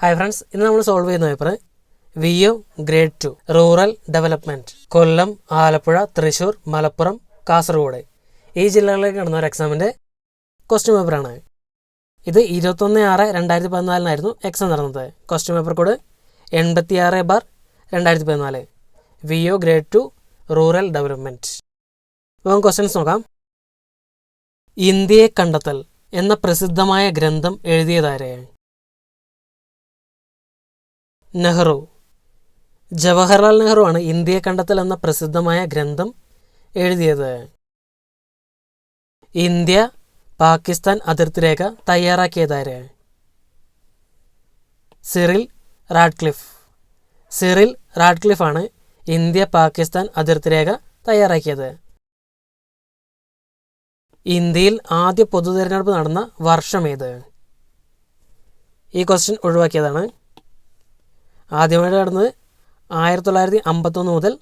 Hi friends, ഇന്ന് നമ്മൾ solve ചെയ്യുന്ന paper VO grade 2 rural development Kollam, Alappuzha, Thrissur, Malappuram, Kasaragod ഈ ജില്ലകളിലേക്ക് നടന്ന ഒരു എക്സാമിൻ്റെ ക്വസ്റ്റ്യൻ പേപ്പറാണ്. ഇത് 21/6/2014 എക്സാം നടന്നത്. Question paper code 86/2014 VO grade 2 rural development. അപ്പോൾ ക്വസ്റ്റ്യൻസ് നോക്കാം. ഇന്ത്യയെ കണ്ടെത്തൽ എന്ന പ്രസിദ്ധമായ ഗ്രന്ഥം എഴുതിയതാരെ? നെഹ്റു. ജവഹർലാൽ നെഹ്റു ആണ് ഇന്ത്യയെ കണ്ടെത്തൽ എന്ന പ്രസിദ്ധമായ ഗ്രന്ഥം എഴുതിയത്. ഇന്ത്യ പാകിസ്ഥാൻ അതിർത്തി രേഖ തയ്യാറാക്കിയതാര്? Cyril Radcliffe. സിറിൽ റാഡ്ക്ലിഫ് ആണ് ഇന്ത്യ പാകിസ്ഥാൻ അതിർത്തി രേഖ തയ്യാറാക്കിയത്. ഇന്ത്യയിൽ ആദ്യ പൊതു തിരഞ്ഞെടുപ്പ് നടന്ന വർഷം ഏത്? ഈ ക്വസ്റ്റ്യൻ ഒഴിവാക്കിയതാണ്. ആദ്യമായിട്ട് നടന്നത് 1951 മുതൽ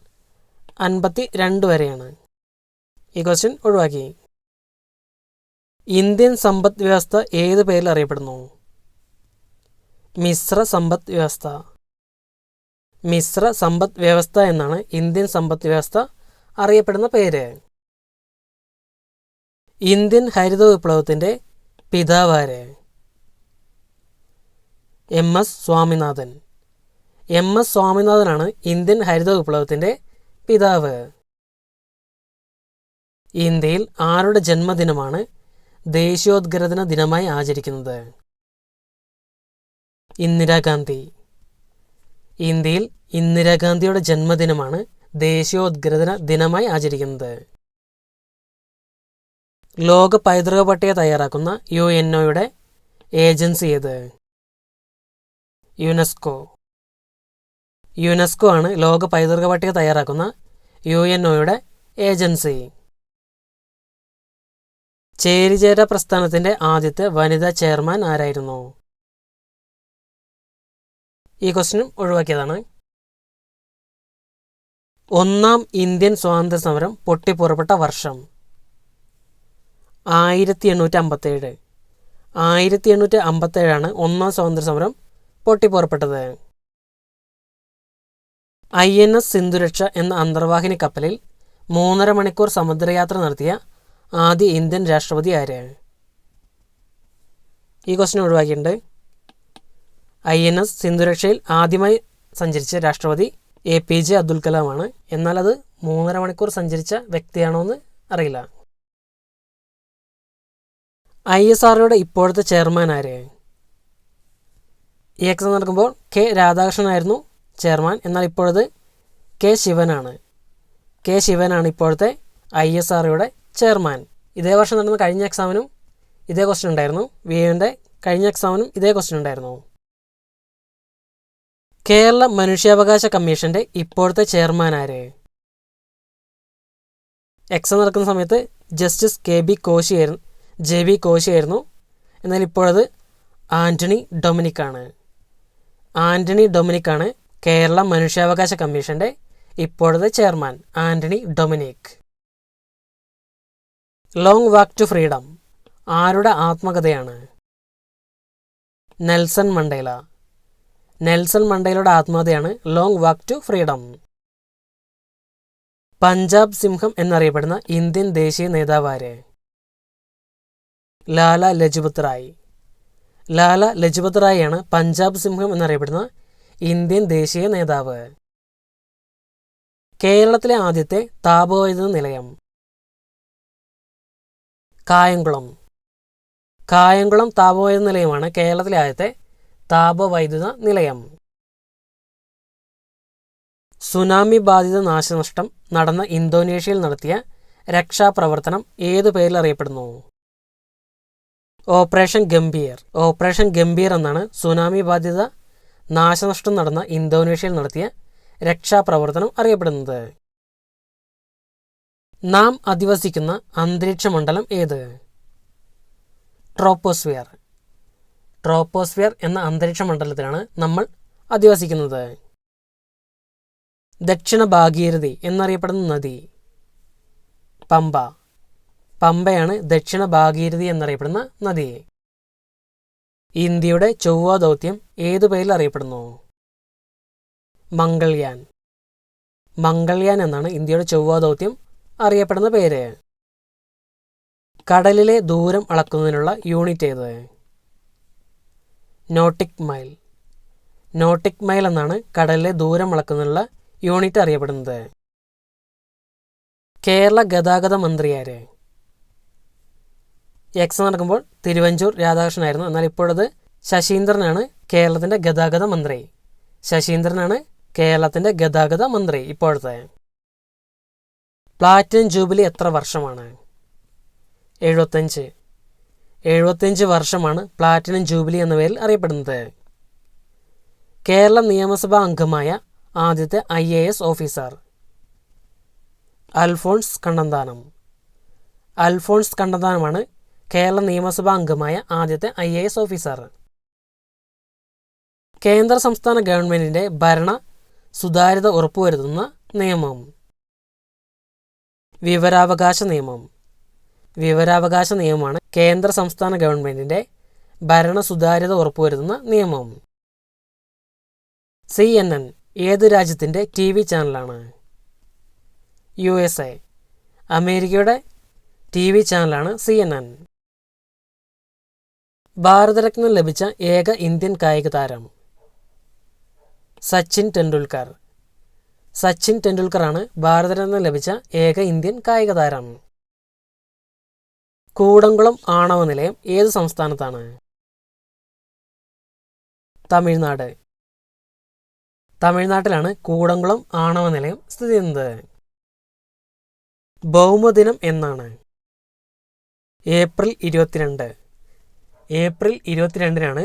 52 വരെയാണ്. ഈ ക്വസ്റ്റ്യൻ ഒഴിവാക്കി. ഇന്ത്യൻ സമ്പദ് വ്യവസ്ഥ ഏത് പേരിൽ അറിയപ്പെടുന്നു? മിശ്ര സമ്പദ് വ്യവസ്ഥ. മിശ്ര സമ്പദ് വ്യവസ്ഥ എന്നാണ് ഇന്ത്യൻ സമ്പദ് വ്യവസ്ഥ അറിയപ്പെടുന്ന പേര്. ഇന്ത്യൻ ഹരിത വിപ്ലവത്തിൻ്റെ പിതാവാര്? MS സ്വാമിനാഥൻ. MS സ്വാമിനാഥനാണ് ഇന്ത്യൻ ഹരിത വിപ്ലവത്തിൻ്റെ പിതാവ്. ഇന്ത്യയിൽ ആരുടെ ജന്മദിനമാണ് ദേശീയോദ്ഗ്രഥന ദിനമായി ആചരിക്കുന്നത്? ഇന്ദിരാഗാന്ധി. ഇന്ത്യയിൽ ഇന്ദിരാഗാന്ധിയുടെ ജന്മദിനമാണ് ദേശീയോദ്ഗ്രഥന ദിനമായി ആചരിക്കുന്നത്. ലോക പൈതൃക പട്ടിക തയ്യാറാക്കുന്ന UNOയുടെ ഏജൻസി ഏത്? യുനെസ്കോ. യുനെസ്കോ ആണ് ലോക പൈതൃക പട്ടിക തയ്യാറാക്കുന്ന UNOയുടെ ഏജൻസി. ചേരിചേര പ്രസ്ഥാനത്തിൻ്റെ ആദ്യത്തെ വനിതാ ചെയർമാൻ ആരായിരുന്നു? ഈ ക്വസ്റ്റ്യനും ഒഴിവാക്കിയതാണ്. ഒന്നാം ഇന്ത്യൻ സ്വാതന്ത്ര്യ സമരം പൊട്ടിപ്പുറപ്പെട്ട വർഷം? 1857. 1857 ഒന്നാം സ്വാതന്ത്ര്യ സമരം പൊട്ടിപ്പുറപ്പെട്ടത്. INS സിന്ധുരക്ഷ എന്ന അന്തർവാഹിനി കപ്പലിൽ 3.5 മണിക്കൂർ സമുദ്രയാത്ര നടത്തിയ ആദ്യ ഇന്ത്യൻ രാഷ്ട്രപതി ആര്? ഈ ക്വസ്റ്റ്യൻ ഒഴിവാക്കിയിട്ടുണ്ട്. INS സിന്ധുരക്ഷയിൽ ആദ്യമായി സഞ്ചരിച്ച രാഷ്ട്രപതി APJ അബ്ദുൽ കലാം ആണ്. എന്നാൽ അത് 3.5 മണിക്കൂർ സഞ്ചരിച്ച വ്യക്തിയാണോ എന്ന് അറിയില്ല. ISROയുടെ ഇപ്പോഴത്തെ ചെയർമാൻ ആര്? ഈ എക്സാം നടക്കുമ്പോൾ K രാധാകൃഷ്ണൻ ആയിരുന്നു ചെയർമാൻ. എന്നാൽ ഇപ്പോഴത് K ശിവനാണ്. K ശിവനാണ് ഇപ്പോഴത്തെ ISROയുടെ ചെയർമാൻ. ഇതേ വർഷം നടന്ന കഴിഞ്ഞ എക്സാമിനും ഇതേ ക്വസ്റ്റ്യൻ ഉണ്ടായിരുന്നു. VAയുടെ കഴിഞ്ഞ എക്സാമിനും ഇതേ ക്വസ്റ്റ്യൻ ഉണ്ടായിരുന്നു. കേരള മനുഷ്യാവകാശ കമ്മീഷൻ്റെ ഇപ്പോഴത്തെ ചെയർമാൻ ആര്? എക്സാം നടക്കുന്ന സമയത്ത് ജസ്റ്റിസ് JB കോശി ആയിരുന്നു. എന്നാൽ ഇപ്പോഴത് ആൻ്റണി ഡൊമിനിക് ആണ്. ആൻ്റണി ഡൊമിനിക് ആണ് കേരള മനുഷ്യാവകാശ കമ്മീഷൻ്റെ ഇപ്പോഴത്തെ chairman. Antony Dominic. Long Walk to Freedom ആരുടെ ആത്മകഥയാണ്? Nelson Mandela. നെൽസൺ മണ്ടേലയുടെ ആത്മകഥയാണ് Long Walk to Freedom. Punjab സിംഹം എന്നറിയപ്പെടുന്ന ഇന്ത്യൻ ദേശീയ നേതാവ് ആര്? ലാല ലജ്പത് റായ്. ലാല ലജ്പത് റായ് ആണ് പഞ്ചാബ് സിംഹം എന്നറിയപ്പെടുന്ന ഇന്ത്യൻ ദേശീയ നേതാവ്. കേരളത്തിലെ ആദ്യത്തെ താപവൈദ്യുത നിലയം? കായംകുളം. കായംകുളം താപവൈദ്യുത നിലയമാണ് കേരളത്തിലെ ആദ്യത്തെ താപവൈദ്യുത നിലയം. സുനാമി ബാധിത നാശനഷ്ടം നടന്ന ഇന്തോനേഷ്യയിൽ നടത്തിയ രക്ഷാപ്രവർത്തനം ഏതു പേരിൽ അറിയപ്പെടുന്നു? ഓപ്പറേഷൻ ഗംഭീർ. ഓപ്പറേഷൻ ഗംഭീർ എന്നാണ് സുനാമി ബാധിത നാശനഷ്ടം നടന്ന ഇന്തോനേഷ്യയിൽ നടത്തിയ രക്ഷാപ്രവർത്തനം അറിയപ്പെടുന്നത്. നാം അധിവസിക്കുന്ന അന്തരീക്ഷ മണ്ഡലം ഏത്? ട്രോപ്പോസ്ഫിയർ. ട്രോപ്പോസ്ഫിയർ എന്ന അന്തരീക്ഷ മണ്ഡലത്തിലാണ് നമ്മൾ അധിവസിക്കുന്നത്. ദക്ഷിണ ഭാഗീരഥി എന്നറിയപ്പെടുന്ന നദി? പമ്പ. പമ്പയാണ് ദക്ഷിണ ഭാഗീരഥി എന്നറിയപ്പെടുന്ന നദി. ഇന്ത്യയുടെ ചൊവ്വ ദൗത്യം ഏതു പേരിൽ അറിയപ്പെടുന്നു? മംഗൾയാൻ. മംഗൾയാൻ എന്നാണ് ഇന്ത്യയുടെ ചൊവ്വ ദൗത്യം അറിയപ്പെടുന്ന പേര്. കടലിലെ ദൂരം അളക്കുന്നതിനുള്ള യൂണിറ്റ് ഏത്? Nautic mile. നോട്ടിക് മൈൽ എന്നാണ് കടലിലെ ദൂരം അളക്കുന്നതിനുള്ള യൂണിറ്റ് അറിയപ്പെടുന്നത്. കേരള ഗതാഗത മന്ത്രി ആര്? എക്സാം നടക്കുമ്പോൾ തിരുവഞ്ചൂർ രാധാകൃഷ്ണനായിരുന്നു. എന്നാൽ ഇപ്പോഴത് ശശീന്ദ്രനാണ് കേരളത്തിൻ്റെ ഗതാഗത മന്ത്രി. ശശീന്ദ്രനാണ് കേരളത്തിൻ്റെ ഗതാഗത മന്ത്രി ഇപ്പോഴത്തെ. പ്ലാറ്റിനം ജൂബിലി എത്ര വർഷമാണ്? 75. 75 വർഷമാണ് പ്ലാറ്റിനം ജൂബിലി എന്ന പേരിൽ അറിയപ്പെടുന്നത്. കേരള നിയമസഭാ അംഗമായ ആദ്യത്തെ IAS ഓഫീസർ? അൽഫോൺസ് കണ്ണന്താനം. അൽഫോൺസ് കണ്ണന്താനമാണ് കേരള നിയമസഭാ അംഗമായ ആദ്യത്തെ IAS ഓഫീസർ. കേന്ദ്ര സംസ്ഥാന ഗവൺമെൻറ്റിൻ്റെ ഭരണ സുതാര്യത ഉറപ്പുവരുത്തുന്ന നിയമം? വിവരാവകാശ നിയമം. വിവരാവകാശ നിയമമാണ് കേന്ദ്ര സംസ്ഥാന ഗവൺമെൻറ്റിൻ്റെ ഭരണ സുതാര്യത ഉറപ്പുവരുത്തുന്ന നിയമം. CNN ഏത് രാജ്യത്തിൻ്റെ TV ചാനലാണ്? USA. അമേരിക്കയുടെ TV ചാനലാണ് CNN. ഭാരതരത്ന ലഭിച്ച ഏക ഇന്ത്യൻ കായിക താരം? സച്ചിൻ ടെണ്ടുൽക്കർ. സച്ചിൻ ടെണ്ടുൽക്കറാണ് ഭാരതരത്ന ലഭിച്ച ഏക ഇന്ത്യൻ കായിക താരം. കൂടംകുളം ആണവ നിലയം ഏത് സംസ്ഥാനത്താണ്? തമിഴ്നാട്. തമിഴ്നാട്ടിലാണ് കൂടംകുളം ആണവ നിലയം സ്ഥിതി ചെയ്യുന്നത്. ഭൗമദിനം എന്നാണ്? ഏപ്രിൽ 22. ഏപ്രിൽ 22-നാണ്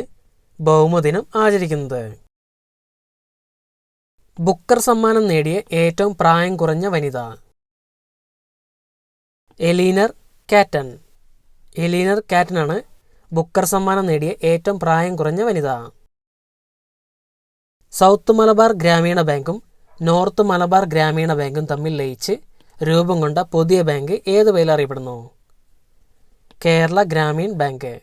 ഭൗമദിനം ആചരിക്കുന്നത്. ബുക്കർ സമ്മാനം നേടിയ ഏറ്റവും പ്രായം കുറഞ്ഞ വനിത? എലീനർ കാറ്റൻ. എലീനർ കാറ്റനാണ് ബുക്കർ സമ്മാനം നേടിയ ഏറ്റവും പ്രായം കുറഞ്ഞ വനിത. സൗത്ത് മലബാർ ഗ്രാമീണ ബാങ്കും നോർത്ത് മലബാർ ഗ്രാമീണ ബാങ്കും തമ്മിൽ ലയിച്ച് രൂപം കൊണ്ട പുതിയ ബാങ്ക് ഏത് പേരിൽ അറിയപ്പെടുന്നു? കേരള ഗ്രാമീൺ ബാങ്ക്.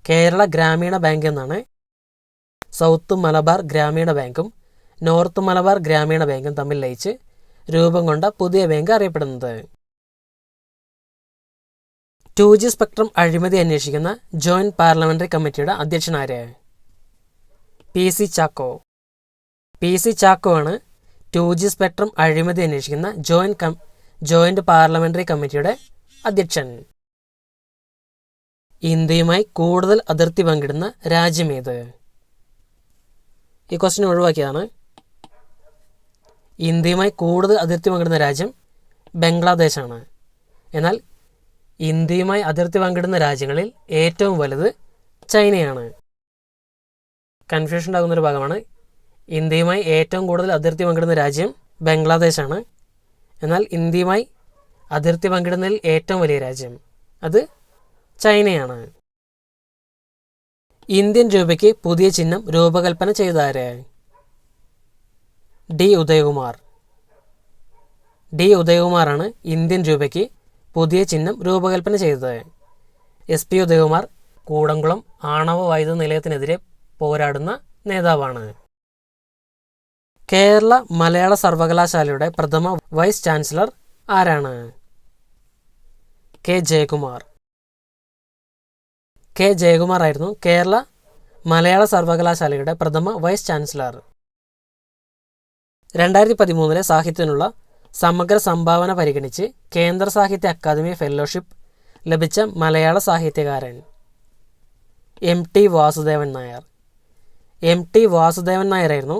കേരള ഗ്രാമീണ ബാങ്ക് എന്നാണ് സൗത്ത് മലബാർ ഗ്രാമീണ ബാങ്കും നോർത്ത് മലബാർ ഗ്രാമീണ ബാങ്കും തമ്മിൽ ലയിച്ച് രൂപം കൊണ്ട പുതിയ ബാങ്ക് അറിയപ്പെടുന്നത്. 2G സ്പെക്ട്രം അഴിമതി അന്വേഷിക്കുന്ന ജോയിന്റ് പാർലമെന്ററി കമ്മിറ്റിയുടെ അധ്യക്ഷനാര്? PC ചാക്കോ. PC ചാക്കോ ആണ് 2G സ്പെക്ട്രം അഴിമതി അന്വേഷിക്കുന്ന ജോയിന്റ് പാർലമെന്ററി കമ്മിറ്റിയുടെ അധ്യക്ഷൻ. ഇന്ത്യയുമായി കൂടുതൽ അതിർത്തി പങ്കിടുന്ന രാജ്യമേത്? ഈ ക്വസ്റ്റ്യൻ ഒഴിവാക്കിയതാണ്. ഇന്ത്യയുമായി കൂടുതൽ അതിർത്തി പങ്കിടുന്ന രാജ്യം ബംഗ്ലാദേശാണ്. എന്നാൽ ഇന്ത്യയുമായി അതിർത്തി പങ്കിടുന്ന രാജ്യങ്ങളിൽ ഏറ്റവും വലുത് ചൈനയാണ്. കൺഫ്യൂഷൻ ഉണ്ടാകുന്നൊരു ഭാഗമാണ്. ഇന്ത്യയുമായി ഏറ്റവും കൂടുതൽ അതിർത്തി പങ്കിടുന്ന രാജ്യം ബംഗ്ലാദേശാണ്. എന്നാൽ ഇന്ത്യയുമായി അതിർത്തി പങ്കിടുന്നതിൽ ഏറ്റവും വലിയ രാജ്യം അത് ചൈനയാണ്. ഇന്ത്യൻ രൂപയ്ക്ക് പുതിയ ചിഹ്നം രൂപകൽപ്പന ചെയ്താര്? D. ഉദയകുമാർ. D. ഉദയകുമാറാണ് ഇന്ത്യൻ രൂപയ്ക്ക് പുതിയ ചിഹ്നം രൂപകൽപ്പന ചെയ്തത്. SP ഉദയകുമാർ കൂടംകുളം ആണവ വൈദ്യുത നിലയത്തിനെതിരെ പോരാടുന്ന നേതാവാണ്. കേരള മലയാള സർവകലാശാലയുടെ പ്രഥമ വൈസ് ചാൻസലർ ആരാണ്? K. ജയകുമാർ. K. ജയകുമാർ ആയിരുന്നു കേരള മലയാള സർവകലാശാലയുടെ പ്രഥമ വൈസ് ചാൻസലർ. 2013 സാഹിത്യത്തിനുള്ള സമഗ്ര സംഭാവന പരിഗണിച്ച് കേന്ദ്ര സാഹിത്യ അക്കാദമി ഫെലോഷിപ്പ് ലഭിച്ച മലയാള സാഹിത്യകാരൻ? MT വാസുദേവൻ നായർ. MT വാസുദേവൻ നായരായിരുന്നു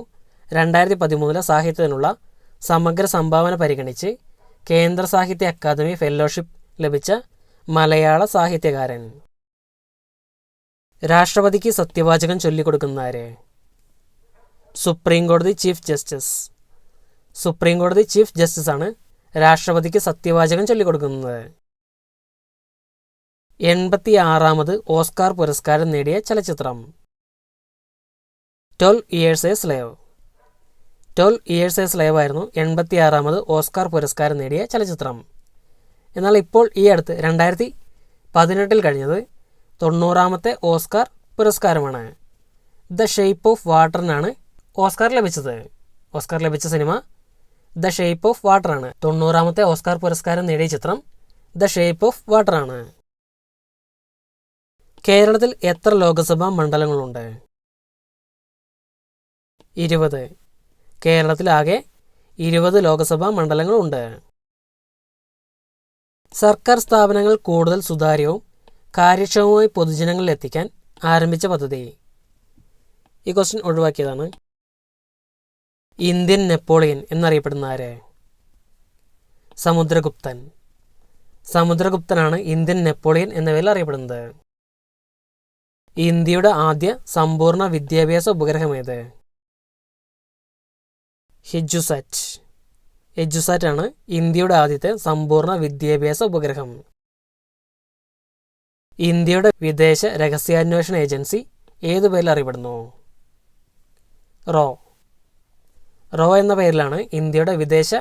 2013 സാഹിത്യത്തിനുള്ള സമഗ്ര സംഭാവന പരിഗണിച്ച് കേന്ദ്ര സാഹിത്യ അക്കാദമി ഫെലോഷിപ്പ് ലഭിച്ച മലയാള സാഹിത്യകാരൻ. രാഷ്ട്രപതിക്ക് സത്യവാചകം ചൊല്ലിക്കൊടുക്കുന്നതാര്? സുപ്രീം കോടതി ചീഫ് ജസ്റ്റിസ്. സുപ്രീം കോടതി ചീഫ് ജസ്റ്റിസ് ആണ് രാഷ്ട്രപതിക്ക് സത്യവാചകം ചൊല്ലിക്കൊടുക്കുന്നത്. 86ാമത് ഓസ്കാർ പുരസ്കാരം നേടിയ ചലച്ചിത്രം? 12 Years a Slave. 12 Years a Slave ആയിരുന്നു 86ാമത് ഓസ്കാർ പുരസ്കാരം നേടിയ ചലച്ചിത്രം. എന്നാൽ ഇപ്പോൾ ഈ അടുത്ത് 2018 കഴിഞ്ഞത് 90ാമത്തെ ഓസ്കാർ പുരസ്കാരമാണ്. ദ ഷേപ്പ് ഓഫ് വാട്ടറിനാണ് ഓസ്കാർ ലഭിച്ചത്. ഓസ്കാർ ലഭിച്ച സിനിമ ദ ഷേപ്പ് ഓഫ് വാട്ടറാണ്. 90ാമത്തെ ഓസ്കാർ പുരസ്കാരം നേടിയ ചിത്രം ദ ഷേപ്പ് ഓഫ് വാട്ടറാണ്. കേരളത്തിൽ എത്ര ലോക്സഭാ മണ്ഡലങ്ങളുണ്ട്? 20. കേരളത്തിൽ ആകെ 20 ലോക്സഭാ മണ്ഡലങ്ങളുണ്ട്. സർക്കാർ സ്ഥാപനങ്ങൾ കൂടുതൽ സുതാര്യവും കാര്യക്ഷമവുമായി പൊതുജനങ്ങളിൽ എത്തിക്കാൻ ആരംഭിച്ച പദ്ധതി. ഈ ക്വസ്റ്റ്യൻ ഒഴിവാക്കിയതാണ്. ഇന്ത്യൻ നെപ്പോളിയൻ എന്നറിയപ്പെടുന്ന ആര്? സമുദ്രഗുപ്തൻ. സമുദ്രഗുപ്തനാണ് ഇന്ത്യൻ നെപ്പോളിയൻ എന്ന പേരിൽ അറിയപ്പെടുന്നത്. ഇന്ത്യയുടെ ആദ്യ സമ്പൂർണ്ണ വിദ്യാഭ്യാസ ഉപഗ്രഹം ഏത്? എജുസാറ്റ്. എജുസാറ്റ് ആണ് ഇന്ത്യയുടെ ആദ്യത്തെ സമ്പൂർണ്ണ വിദ്യാഭ്യാസ ഉപഗ്രഹം. ഇന്ത്യയുടെ വിദേശ രഹസ്യാന്വേഷണ ഏജൻസി ഏതു പേരിൽ അറിയപ്പെടുന്നു? റോ. റോ എന്ന പേരിലാണ് ഇന്ത്യയുടെ വിദേശ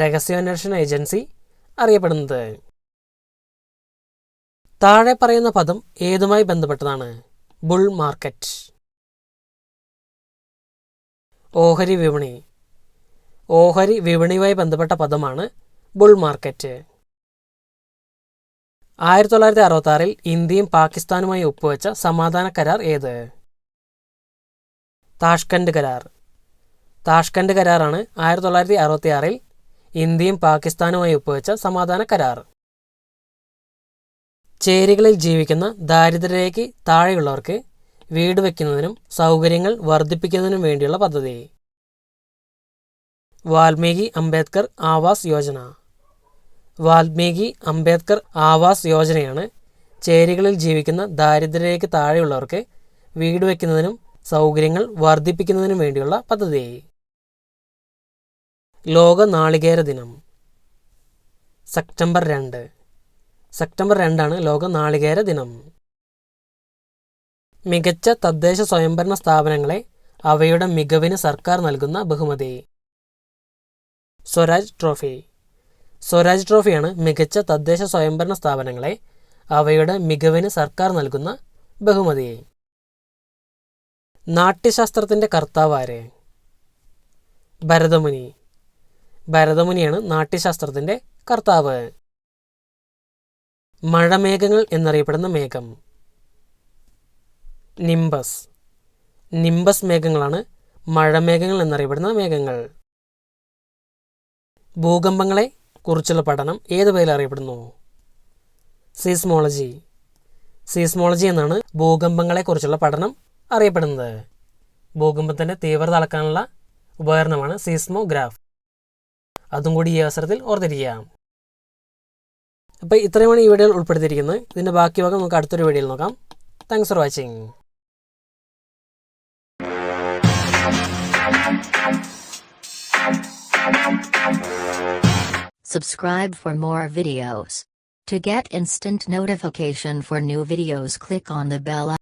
രഹസ്യാന്വേഷണ ഏജൻസി അറിയപ്പെടുന്നത്. താഴെ പറയുന്ന പദം ഏതുമായി ബന്ധപ്പെട്ടതാണ്? Bull market. ഓഹരി വിപണി. ഓഹരി വിപണിയുമായി ബന്ധപ്പെട്ട പദമാണ് ബുൾ മാർക്കറ്റ്. 1966 ഇന്ത്യയും പാകിസ്ഥാനുമായി ഒപ്പുവെച്ച സമാധാന കരാർ ഏത്? താഷ്കന്റ് കരാർ. താഷ്കന്റ് കരാറാണ് 1966 ഇന്ത്യയും പാകിസ്ഥാനുമായി ഒപ്പുവെച്ച സമാധാന കരാർ. ചേരികളിൽ ജീവിക്കുന്ന ദാരിദ്ര്യരേഖയ്ക്ക് താഴെയുള്ളവർക്ക് വീട് വയ്ക്കുന്നതിനും സൗകര്യങ്ങൾ വർദ്ധിപ്പിക്കുന്നതിനും വേണ്ടിയുള്ള പദ്ധതി. വാൽമീകി അംബേദ്കർ ആവാസ് യോജന. വാൽമീകി അംബേദ്കർ ആവാസ് യോജനയാണ് ചേരികളിൽ ജീവിക്കുന്ന ദാരിദ്ര്യരേഖയ്ക്ക് താഴെയുള്ളവർക്ക് വീട് വയ്ക്കുന്നതിനും സൗകര്യങ്ങൾ വർദ്ധിപ്പിക്കുന്നതിനും വേണ്ടിയുള്ള പദ്ധതി. ലോക നാളികേര ദിനം സെപ്റ്റംബർ 2. സെപ്റ്റംബർ 2 ലോക നാളികേര ദിനം. മികച്ച തദ്ദേശ സ്വയംഭരണ സ്ഥാപനങ്ങളെ അവയുടെ മികവിന് സർക്കാർ നൽകുന്ന ബഹുമതി. സ്വരാജ് ട്രോഫി. സ്വരാജ് ട്രോഫിയാണ് മികച്ച തദ്ദേശ സ്വയംഭരണ സ്ഥാപനങ്ങളെ അവയുടെ മികവിന് സർക്കാർ നൽകുന്ന ബഹുമതി. നാട്യശാസ്ത്രത്തിന്റെ കർത്താവ് ആര്? ഭരതമുനി. ഭരതമുനിയാണ് നാട്യശാസ്ത്രത്തിന്റെ കർത്താവ്. മഴമേഘങ്ങൾ എന്നറിയപ്പെടുന്ന മേഘം. നിംബസ്. നിംബസ് മേഘങ്ങളാണ് മഴമേഘങ്ങൾ എന്നറിയപ്പെടുന്ന മേഘങ്ങൾ. ഭൂകമ്പങ്ങളെ കുറിച്ചുള്ള പഠനം ഏത് പേരിൽ അറിയപ്പെടുന്നു? സീസ്മോളജി. സീസ്മോളജി എന്നാണ് ഭൂകമ്പങ്ങളെ കുറിച്ചുള്ള പഠനം അറിയപ്പെടുന്നത്. ഭൂകമ്പത്തിന്റെ തീവ്രത അളക്കാനുള്ള ഉപകരണമാണ് സീസ്മോഗ്രാഫ്. അതും കൂടി ഈ അവസരത്തിൽ ഓർത്തിരിക്കാം. അപ്പോൾ ഇത്രയുമാണ് ഈ വീഡിയോയിൽ ഉൾപ്പെടുത്തിയിരിക്കുന്നത്. ഇതിൻ്റെ ബാക്കി ഭാഗം നമുക്ക് അടുത്തൊരു വീഡിയോയിൽ നോക്കാം. Thanks for watching. Subscribe for more videos. To get instant notification for new videos, click on the bell icon.